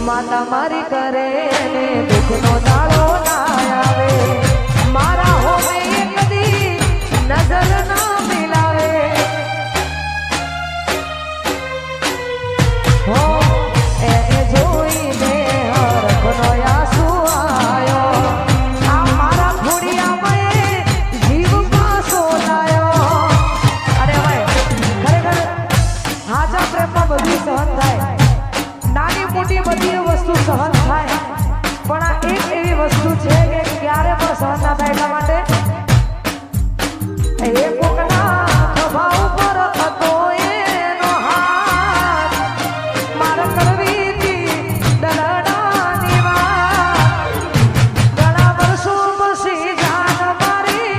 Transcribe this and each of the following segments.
માતા મારી કરે ને દુઃખનો દાડો ના આવે મારા હોમે કદી નજર ના મિલાવે હો એને જોઈને હરખનો આંસુ આયો આ મારા ખોડિયામાં જીવ પાસો લાયો અરે ભાઈ ખરેખર હાજા પ્રેમમાં બધું સહન થાય નાની મોટી બધી વસ્તુ સહન થાય પણ આ એક એવી વસ્તુ છે કે ક્યારે પણ સહન ના થાય એટલા માટે એ કોકના ખભા ઉપર હતો એનો હાથ માર કરવી હતી દલડાની વાત ઘણા વર્ષો પછી જાન મારી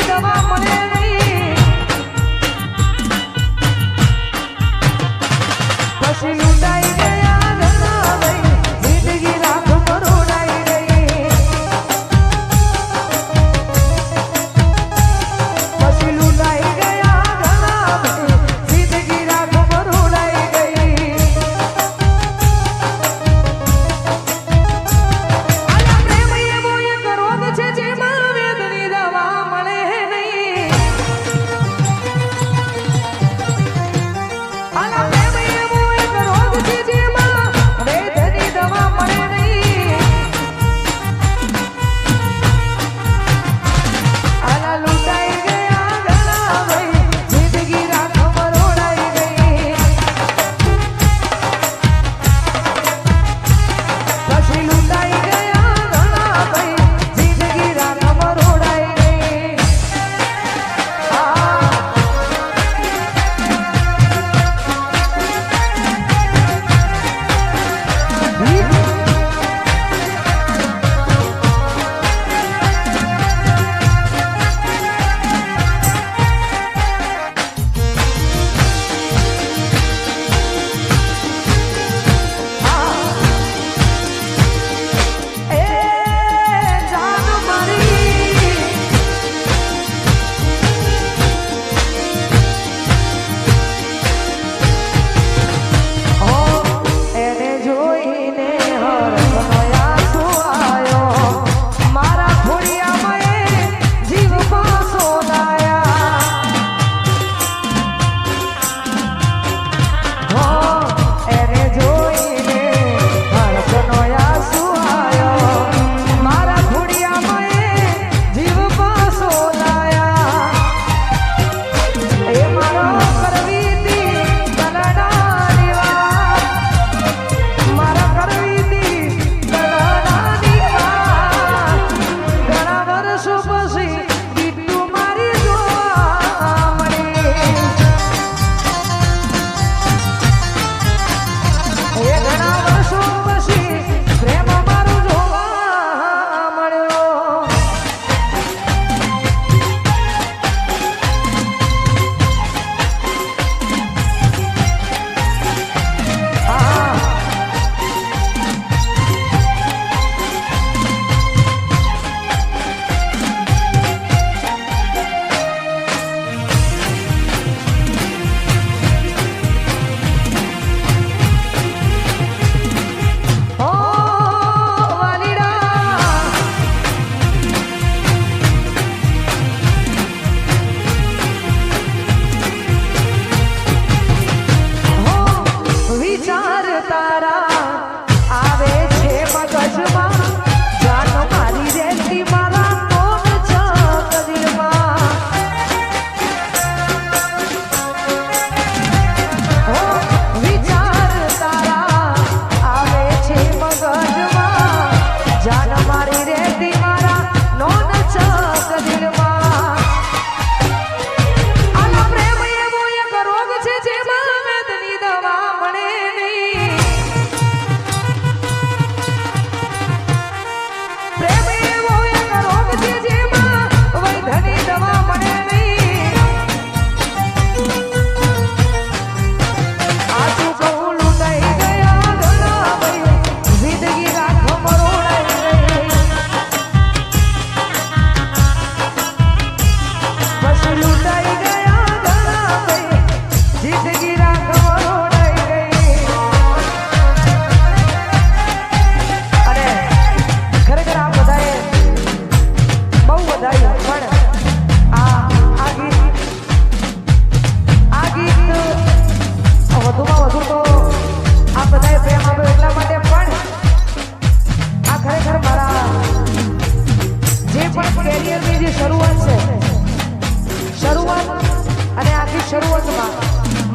જોવા મળી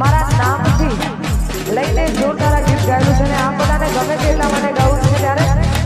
મારા નામથી લઈને જોરદાર ગીત ગાયેલું છે અને આ બધાને ગમે તે એટલા માટે ગાવું છે ત્યારે